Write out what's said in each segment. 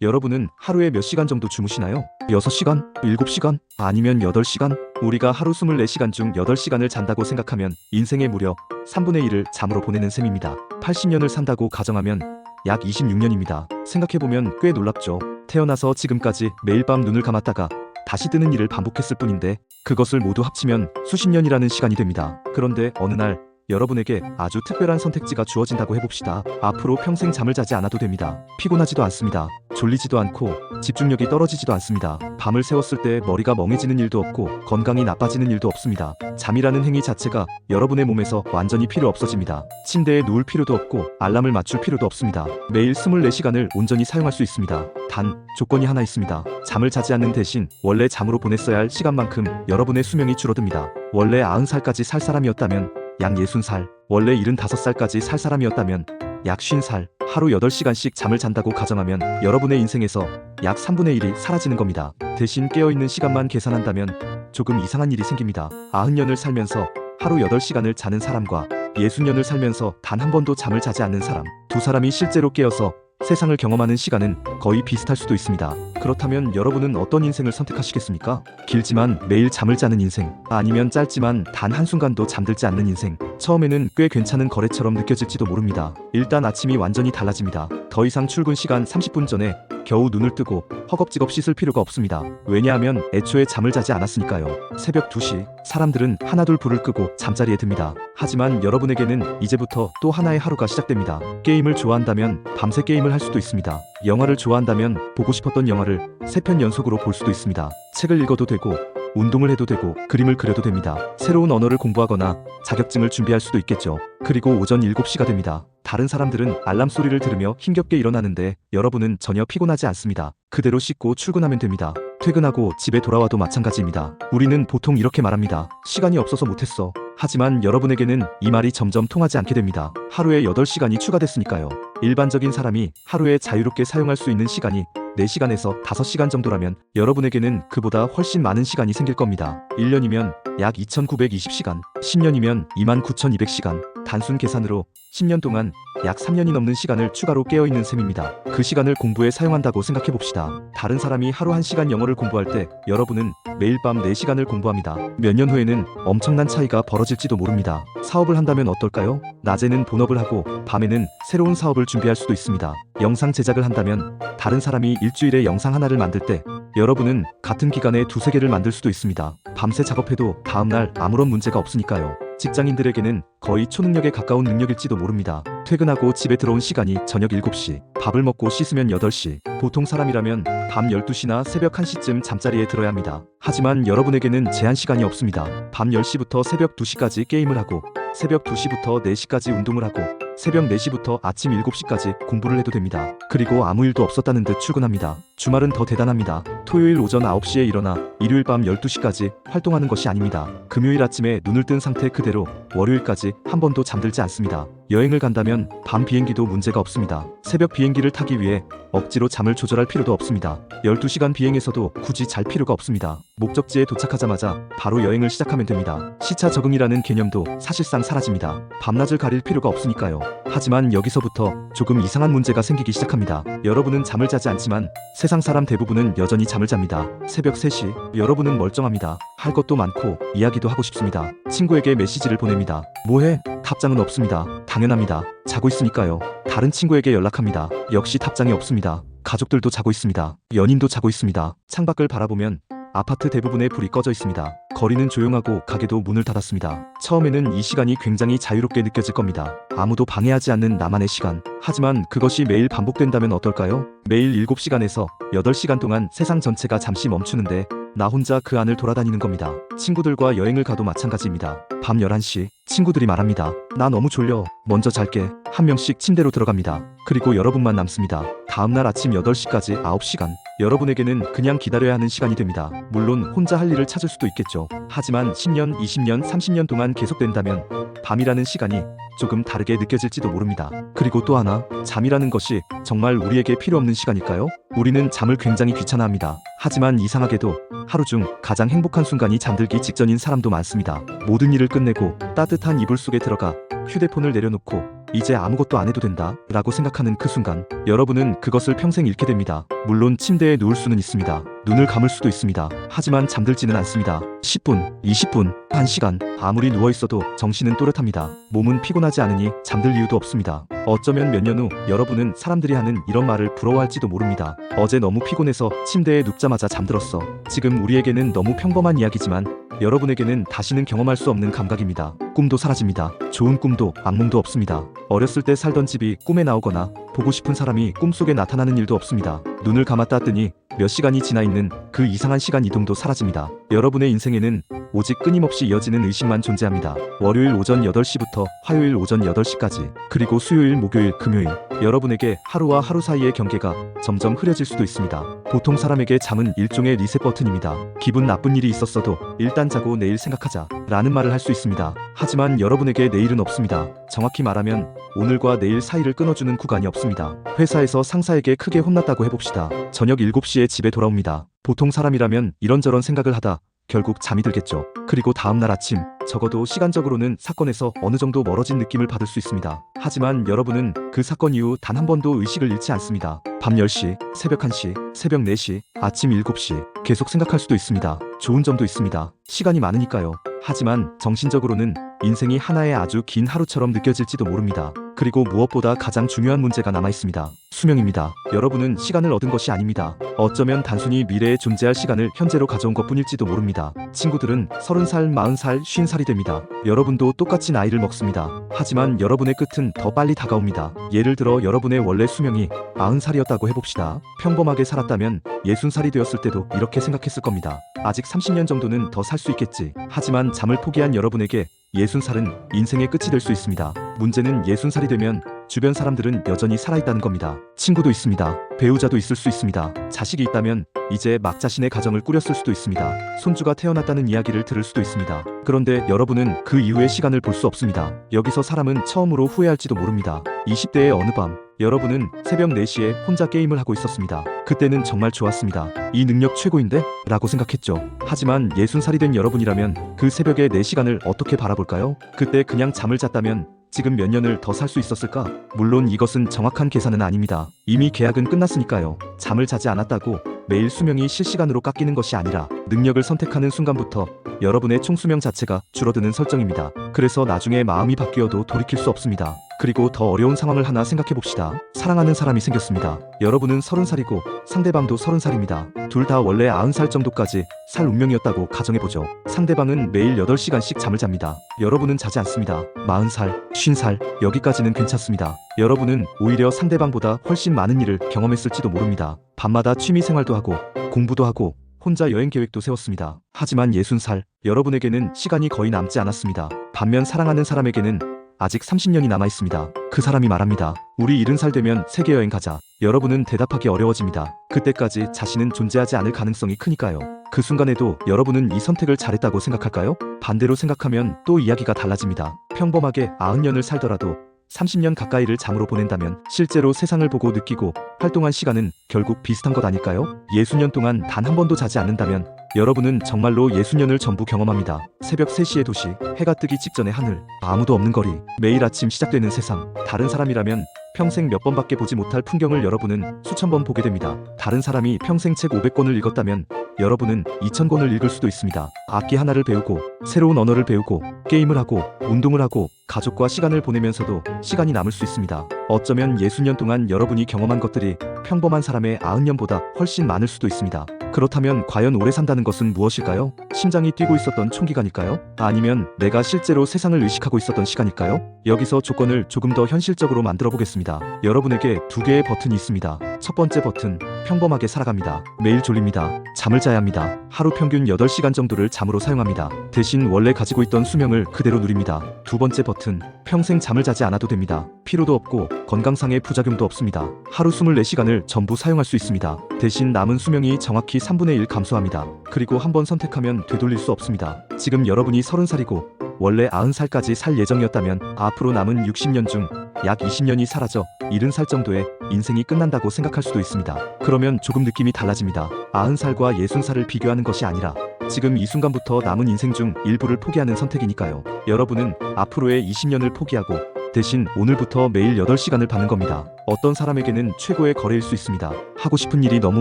여러분은 하루에 몇 시간 정도 주무시나요? 6시간? 7시간? 아니면 8시간? 우리가 하루 24시간 중 8시간을 잔다고 생각하면 인생의 무려 3분의 1을 잠으로 보내는 셈입니다. 80년을 산다고 가정하면 약 26년입니다. 생각해보면 꽤 놀랍죠. 태어나서 지금까지 매일 밤 눈을 감았다가 다시 뜨는 일을 반복했을 뿐인데 그것을 모두 합치면 수십 년이라는 시간이 됩니다. 그런데 어느 날 여러분에게 아주 특별한 선택지가 주어진다고 해봅시다. 앞으로 평생 잠을 자지 않아도 됩니다. 피곤하지도 않습니다. 졸리지도 않고 집중력이 떨어지지도 않습니다. 밤을 새웠을 때 머리가 멍해지는 일도 없고 건강이 나빠지는 일도 없습니다. 잠이라는 행위 자체가 여러분의 몸에서 완전히 필요 없어집니다. 침대에 누울 필요도 없고 알람을 맞출 필요도 없습니다. 매일 24시간을 온전히 사용할 수 있습니다. 단 조건이 하나 있습니다. 잠을 자지 않는 대신 원래 잠으로 보냈어야 할 시간만큼 여러분의 수명이 줄어듭니다. 원래 90살까지 살 사람이었다면 약 60살, 원래 75살까지 살 사람이었다면 약 50살, 하루 8시간씩 잠을 잔다고 가정하면 여러분의 인생에서 약 3분의 1이 사라지는 겁니다. 대신 깨어있는 시간만 계산한다면 조금 이상한 일이 생깁니다. 90년을 살면서 하루 8시간을 자는 사람과 60년을 살면서 단 한 번도 잠을 자지 않는 사람, 두 사람이 실제로 깨어서 세상을 경험하는 시간은 거의 비슷할 수도 있습니다. 그렇다면 여러분은 어떤 인생을 선택하시겠습니까? 길지만 매일 잠을 자는 인생, 아니면 짧지만 단 한순간도 잠들지 않는 인생. 처음에는 꽤 괜찮은 거래처럼 느껴질지도 모릅니다. 일단 아침이 완전히 달라집니다. 더 이상 출근 시간 30분 전에 겨우 눈을 뜨고 허겁지겁 씻을 필요가 없습니다. 왜냐하면 애초에 잠을 자지 않았으니까요. 새벽 2시, 사람들은 하나둘 불을 끄고 잠자리에 듭니다. 하지만 여러분에게는 이제부터 또 하나의 하루가 시작됩니다. 게임을 좋아한다면 밤새 게임을 할 수도 있습니다. 영화를 좋아한다면 보고 싶었던 영화를 3편 연속으로 볼 수도 있습니다. 책을 읽어도 되고 운동을 해도 되고 그림을 그려도 됩니다. 새로운 언어를 공부하거나 자격증을 준비할 수도 있겠죠. 그리고 오전 7시가 됩니다. 다른 사람들은 알람 소리를 들으며 힘겹게 일어나는데 여러분은 전혀 피곤하지 않습니다. 그대로 씻고 출근하면 됩니다. 퇴근하고 집에 돌아와도 마찬가지입니다. 우리는 보통 이렇게 말합니다. 시간이 없어서 못했어. 하지만 여러분에게는 이 말이 점점 통하지 않게 됩니다. 하루에 8시간이 추가됐으니까요. 일반적인 사람이 하루에 자유롭게 사용할 수 있는 시간이 4시간에서 5시간 정도라면 여러분에게는 그보다 훨씬 많은 시간이 생길 겁니다. 1년이면 약 2920시간, 10년이면 29200시간, 단순 계산으로 10년 동안 약 3년이 넘는 시간을 추가로 깨어있는 셈입니다. 그 시간을 공부에 사용한다고 생각해봅시다. 다른 사람이 하루 1시간 영어를 공부할 때 여러분은 매일 밤 4시간을 공부합니다. 몇 년 후에는 엄청난 차이가 벌어질지도 모릅니다. 사업을 한다면 어떨까요? 낮에는 본업을 하고 밤에는 새로운 사업을 준비할 수도 있습니다. 영상 제작을 한다면 다른 사람이 일주일에 영상 하나를 만들 때 여러분은 같은 기간에 2-3개를 만들 수도 있습니다. 밤새 작업해도 다음날 아무런 문제가 없으니까요. 직장인들에게는 거의 초능력에 가까운 능력일지도 모릅니다. 퇴근하고 집에 들어온 시간이 저녁 7시, 밥을 먹고 씻으면 8시, 보통 사람이라면 밤 12시나 새벽 1시쯤 잠자리에 들어야 합니다. 하지만 여러분에게는 제한 시간이 없습니다. 밤 10시부터 새벽 2시까지 게임을 하고 새벽 2시부터 4시까지 운동을 하고 새벽 4시부터 아침 7시까지 공부를 해도 됩니다. 그리고 아무 일도 없었다는 듯 출근합니다. 주말은 더 대단합니다. 토요일 오전 9시에 일어나 일요일 밤 12시까지 활동하는 것이 아닙니다. 금요일 아침에 눈을 뜬 상태 그대로 월요일까지 한 번도 잠들지 않습니다. 여행을 간다면 밤 비행기도 문제가 없습니다. 새벽 비행기를 타기 위해 억지로 잠을 조절할 필요도 없습니다. 12시간 비행에서도 굳이 잘 필요가 없습니다. 목적지에 도착하자마자 바로 여행을 시작하면 됩니다. 시차 적응이라는 개념도 사실상 사라집니다. 밤낮을 가릴 필요가 없으니까요. 하지만 여기서부터 조금 이상한 문제가 생기기 시작합니다. 여러분은 잠을 자지 않지만 세상 사람 대부분은 여전히 잠을 잡니다. 새벽 3시, 여러분은 멀쩡합니다. 할 것도 많고 이야기도 하고 싶습니다. 친구에게 메시지를 보냅니다. 뭐해? 답장은 없습니다. 당연합니다. 자고 있으니까요. 다른 친구에게 연락합니다. 역시 답장이 없습니다. 가족들도 자고 있습니다. 연인도 자고 있습니다. 창밖을 바라보면 아파트 대부분의 불이 꺼져 있습니다. 거리는 조용하고 가게도 문을 닫았습니다. 처음에는 이 시간이 굉장히 자유롭게 느껴질 겁니다. 아무도 방해하지 않는 나만의 시간. 하지만 그것이 매일 반복된다면 어떨까요? 매일 7시간에서 8시간 동안 세상 전체가 잠시 멈추는데 나 혼자 그 안을 돌아다니는 겁니다. 친구들과 여행을 가도 마찬가지입니다. 밤 11시, 친구들이 말합니다. 나 너무 졸려. 먼저 잘게. 한 명씩 침대로 들어갑니다. 그리고 여러분만 남습니다. 다음날 아침 8시까지 9시간. 여러분에게는 그냥 기다려야 하는 시간이 됩니다. 물론 혼자 할 일을 찾을 수도 있겠죠. 하지만 10년, 20년, 30년 동안 계속된다면 밤이라는 시간이 조금 다르게 느껴질지도 모릅니다. 그리고 또 하나, 잠이라는 것이 정말 우리에게 필요 없는 시간일까요? 우리는 잠을 굉장히 귀찮아합니다. 하지만 이상하게도 하루 중 가장 행복한 순간이 잠들기 직전인 사람도 많습니다. 모든 일을 끝내고 따뜻한 이불 속에 들어가 휴대폰을 내려놓고 이제 아무것도 안 해도 된다 라고 생각하는 그 순간 여러분은 그것을 평생 잃게 됩니다. 물론 침대에 누울 수는 있습니다. 눈을 감을 수도 있습니다. 하지만 잠들지는 않습니다. 10분, 20분, 1시간 아무리 누워있어도 정신은 또렷합니다. 몸은 피곤하지 않으니 잠들 이유도 없습니다. 어쩌면 몇 년 후 여러분은 사람들이 하는 이런 말을 부러워할지도 모릅니다. 어제 너무 피곤해서 침대에 눕자마자 잠들었어. 지금 우리에게는 너무 평범한 이야기지만 여러분에게는 다시는 경험할 수 없는 감각입니다. 꿈도 사라집니다. 좋은 꿈도 악몽도 없습니다. 어렸을 때 살던 집이 꿈에 나오거나 보고 싶은 사람이 꿈속에 나타나는 일도 없습니다. 눈을 감았다 뜨니 몇 시간이 지나 있는 그 이상한 시간 이동도 사라집니다. 여러분의 인생에는 오직 끊임없이 이어지는 의식만 존재합니다. 월요일 오전 8시부터 화요일 오전 8시까지 그리고 수요일, 목요일, 금요일 여러분에게 하루와 하루 사이의 경계가 점점 흐려질 수도 있습니다. 보통 사람에게 잠은 일종의 리셋 버튼입니다. 기분 나쁜 일이 있었어도 일단 자고 내일 생각하자 라는 말을 할 수 있습니다. 하지만 여러분에게 내일은 없습니다. 정확히 말하면 오늘과 내일 사이를 끊어주는 구간이 없습니다. 회사에서 상사에게 크게 혼났다고 해봅시다. 저녁 7시에 집에 돌아옵니다. 보통 사람이라면 이런저런 생각을 하다 결국 잠이 들겠죠. 그리고 다음날 아침 적어도 시간적으로는 사건에서 어느 정도 멀어진 느낌을 받을 수 있습니다. 하지만 여러분은 그 사건 이후 단 한 번도 의식을 잃지 않습니다. 밤 10시, 새벽 1시, 새벽 4시, 아침 7시 계속 생각할 수도 있습니다. 좋은 점도 있습니다. 시간이 많으니까요. 하지만 정신적으로는 인생이 하나의 아주 긴 하루처럼 느껴질지도 모릅니다. 그리고 무엇보다 가장 중요한 문제가 남아있습니다. 수명입니다. 여러분은 시간을 얻은 것이 아닙니다. 어쩌면 단순히 미래에 존재할 시간을 현재로 가져온 것뿐일지도 모릅니다. 친구들은 30살, 40살, 50살이 됩니다. 여러분도 똑같이 나이를 먹습니다. 하지만 여러분의 끝은 더 빨리 다가옵니다. 예를 들어 여러분의 원래 수명이 90살이었다고 해봅시다. 평범하게 살았다면 60살이 되었을 때도 이렇게 생각했을 겁니다. 아직 30년 정도는 더 살 수 있겠지. 하지만 잠을 포기한 여러분에게 60살은 인생의 끝이 될 수 있습니다. 문제는 60살이 되면 주변 사람들은 여전히 살아있다는 겁니다. 친구도 있습니다. 배우자도 있을 수 있습니다. 자식이 있다면 이제 막 자신의 가정을 꾸렸을 수도 있습니다. 손주가 태어났다는 이야기를 들을 수도 있습니다. 그런데 여러분은 그 이후의 시간을 볼 수 없습니다. 여기서 사람은 처음으로 후회할지도 모릅니다. 20대의 어느 밤 여러분은 새벽 4시에 혼자 게임을 하고 있었습니다. 그때는 정말 좋았습니다. 이 능력 최고인데? 라고 생각했죠. 하지만 60살이 된 여러분이라면 그 새벽의 4시간을 어떻게 바라볼까요? 그때 그냥 잠을 잤다면 지금 몇 년을 더 살 수 있었을까? 물론 이것은 정확한 계산은 아닙니다. 이미 계약은 끝났으니까요. 잠을 자지 않았다고 매일 수명이 실시간으로 깎이는 것이 아니라 능력을 선택하는 순간부터 여러분의 총 수명 자체가 줄어드는 설정입니다. 그래서 나중에 마음이 바뀌어도 돌이킬 수 없습니다. 그리고 더 어려운 상황을 하나 생각해봅시다. 사랑하는 사람이 생겼습니다. 여러분은 30살이고 상대방도 30살입니다. 둘 다 원래 90살 정도까지 살 운명이었다고 가정해보죠. 상대방은 매일 8시간씩 잠을 잡니다. 여러분은 자지 않습니다. 40살, 50살 여기까지는 괜찮습니다. 여러분은 오히려 상대방보다 훨씬 많은 일을 경험했을지도 모릅니다. 밤마다 취미생활도 하고 공부도 하고 혼자 여행 계획도 세웠습니다. 하지만 60살 여러분에게는 시간이 거의 남지 않았습니다. 반면 사랑하는 사람에게는 아직 30년이 남아있습니다. 그 사람이 말합니다. 우리 70살 되면 세계여행 가자. 여러분은 대답하기 어려워집니다. 그때까지 자신은 존재하지 않을 가능성이 크니까요. 그 순간에도 여러분은 이 선택을 잘했다고 생각할까요? 반대로 생각하면 또 이야기가 달라집니다. 평범하게 90년을 살더라도 30년 가까이를 잠으로 보낸다면 실제로 세상을 보고 느끼고 활동한 시간은 결국 비슷한 것 아닐까요? 60년 동안 단 한 번도 자지 않는다면 여러분은 정말로 60년을 전부 경험합니다. 새벽 3시의 도시, 해가 뜨기 직전의 하늘, 아무도 없는 거리, 매일 아침 시작되는 세상. 다른 사람이라면 평생 몇 번밖에 보지 못할 풍경을 여러분은 수천 번 보게 됩니다. 다른 사람이 평생 책 500권을 읽었다면 여러분은 2000권을 읽을 수도 있습니다. 악기 하나를 배우고 새로운 언어를 배우고 게임을 하고 운동을 하고 가족과 시간을 보내면서도 시간이 남을 수 있습니다. 어쩌면 60년 동안 여러분이 경험한 것들이 평범한 사람의 90년보다 훨씬 많을 수도 있습니다. 그렇다면 과연 오래 산다는 것은 무엇일까요? 심장이 뛰고 있었던 총기간일까요? 아니면 내가 실제로 세상을 의식하고 있었던 시간일까요? 여기서 조건을 조금 더 현실적으로 만들어 보겠습니다. 여러분에게 두 개의 버튼이 있습니다. 첫 번째 버튼, 평범하게 살아갑니다. 매일 졸립니다. 잠을 자야 합니다. 하루 평균 8시간 정도를 잠으로 사용합니다. 대신 원래 가지고 있던 수명을 그대로 누립니다. 두 번째 버튼, 평생 잠을 자지 않아도 됩니다. 피로도 없고 건강상의 부작용도 없습니다. 하루 24시간을 전부 사용할 수 있습니다. 대신 남은 수명이 정확히 3분의 1 감소합니다. 그리고 한번 선택하면 되돌릴 수 없습니다. 지금 여러분이 30살이고 원래 90살까지 살 예정이었다면 앞으로 남은 60년 중 약 20년이 사라져 70살 정도의 인생이 끝난다고 생각할 수도 있습니다. 그러면 조금 느낌이 달라집니다. 90살과 60살을 비교하는 것이 아니라 지금 이 순간부터 남은 인생 중 일부를 포기하는 선택이니까요. 여러분은 앞으로의 20년을 포기하고 대신 오늘부터 매일 8시간을 받는 겁니다. 어떤 사람에게는 최고의 거래일 수 있습니다. 하고 싶은 일이 너무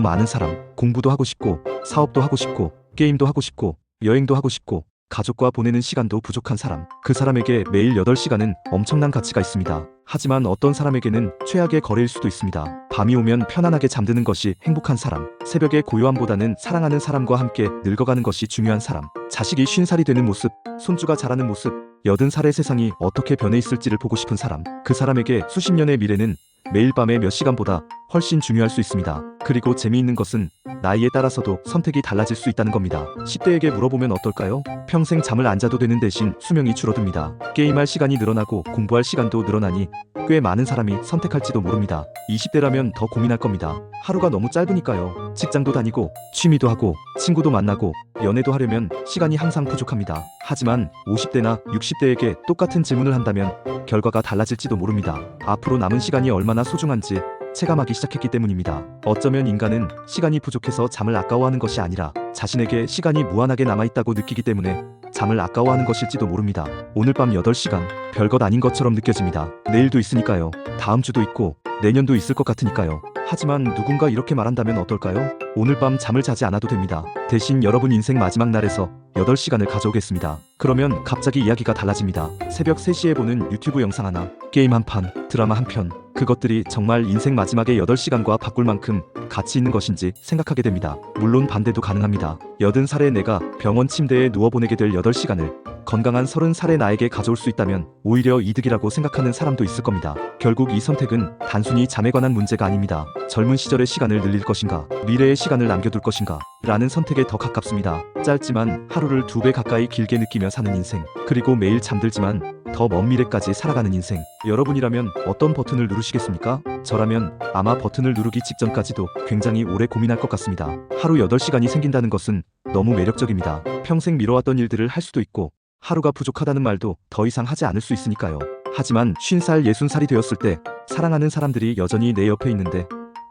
많은 사람, 공부도 하고 싶고, 사업도 하고 싶고, 게임도 하고 싶고, 여행도 하고 싶고, 가족과 보내는 시간도 부족한 사람. 그 사람에게 매일 8시간은 엄청난 가치가 있습니다. 하지만 어떤 사람에게는 최악의 거래일 수도 있습니다. 밤이 오면 편안하게 잠드는 것이 행복한 사람. 새벽의 고요함보다는 사랑하는 사람과 함께 늙어가는 것이 중요한 사람. 자식이 50살이 되는 모습, 손주가 자라는 모습, 80살의 세상이 어떻게 변해 있을지를 보고 싶은 사람. 그 사람에게 수십 년의 미래는 매일 밤의 몇 시간보다 훨씬 중요할 수 있습니다. 그리고 재미있는 것은 나이에 따라서도 선택이 달라질 수 있다는 겁니다. 10대에게 물어보면 어떨까요? 평생 잠을 안 자도 되는 대신 수명이 줄어듭니다. 게임할 시간이 늘어나고 공부할 시간도 늘어나니 꽤 많은 사람이 선택할지도 모릅니다. 20대라면 더 고민할 겁니다. 하루가 너무 짧으니까요. 직장도 다니고 취미도 하고 친구도 만나고 연애도 하려면 시간이 항상 부족합니다. 하지만 50대나 60대에게 똑같은 질문을 한다면 결과가 달라질지도 모릅니다. 앞으로 남은 시간이 얼마나 소중한지 체감하기 시작했기 때문입니다. 어쩌면 인간은 시간이 부족해서 잠을 아까워하는 것이 아니라 자신에게 시간이 무한하게 남아있다고 느끼기 때문에 잠을 아까워하는 것일지도 모릅니다. 오늘 밤 8시간, 별것 아닌 것처럼 느껴집니다. 내일도 있으니까요. 다음 주도 있고 내년도 있을 것 같으니까요. 하지만 누군가 이렇게 말한다면 어떨까요? 오늘 밤 잠을 자지 않아도 됩니다. 대신 여러분 인생 마지막 날에서 8시간을 가져오겠습니다. 그러면 갑자기 이야기가 달라집니다. 새벽 3시에 보는 유튜브 영상 하나, 게임 한 판, 드라마 한 편, 그것들이 정말 인생 마지막의 8시간과 바꿀 만큼 가치 있는 것인지 생각하게 됩니다. 물론 반대도 가능합니다. 80살의 내가 병원 침대에 누워보내게 될 8시간을 건강한 30살의 나에게 가져올 수 있다면 오히려 이득이라고 생각하는 사람도 있을 겁니다. 결국 이 선택은 단순히 잠에 관한 문제가 아닙니다. 젊은 시절의 시간을 늘릴 것인가, 미래의 시간을 남겨둘 것인가 라는 선택에 더 가깝습니다. 짧지만 하루를 2배 가까이 길게 느끼며 사는 인생, 그리고 매일 잠들지만 더 먼 미래까지 살아가는 인생. 여러분이라면 어떤 버튼을 누르시겠습니까? 저라면 아마 버튼을 누르기 직전까지도 굉장히 오래 고민할 것 같습니다. 하루 8시간이 생긴다는 것은 너무 매력적입니다. 평생 미뤄왔던 일들을 할 수도 있고 하루가 부족하다는 말도 더 이상 하지 않을 수 있으니까요. 하지만 50살, 60살이 되었을 때 사랑하는 사람들이 여전히 내 옆에 있는데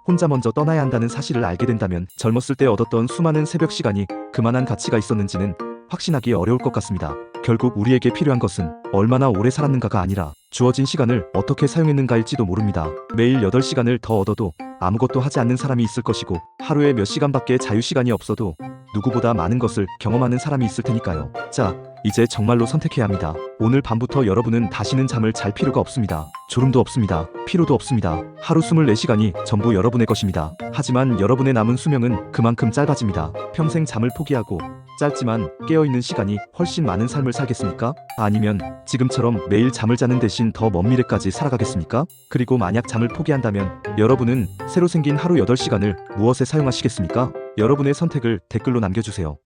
혼자 먼저 떠나야 한다는 사실을 알게 된다면 젊었을 때 얻었던 수많은 새벽 시간이 그만한 가치가 있었는지는 확신하기 어려울 것 같습니다. 결국 우리에게 필요한 것은 얼마나 오래 살았는가가 아니라 주어진 시간을 어떻게 사용했는가일지도 모릅니다. 매일 8시간을 더 얻어도 아무것도 하지 않는 사람이 있을 것이고 하루에 몇 시간밖에 자유시간이 없어도 누구보다 많은 것을 경험하는 사람이 있을 테니까요. 자, 이제 정말로 선택해야 합니다. 오늘 밤부터 여러분은 다시는 잠을 잘 필요가 없습니다. 졸음도 없습니다. 피로도 없습니다. 하루 24시간이 전부 여러분의 것입니다. 하지만 여러분의 남은 수명은 그만큼 짧아집니다. 평생 잠을 포기하고 짧지만 깨어있는 시간이 훨씬 많은 삶을 살겠습니까? 아니면 지금처럼 매일 잠을 자는 대신 더 먼 미래까지 살아가겠습니까? 그리고 만약 잠을 포기한다면 여러분은 새로 생긴 하루 8시간을 무엇에 사용하시겠습니까? 여러분의 선택을 댓글로 남겨주세요.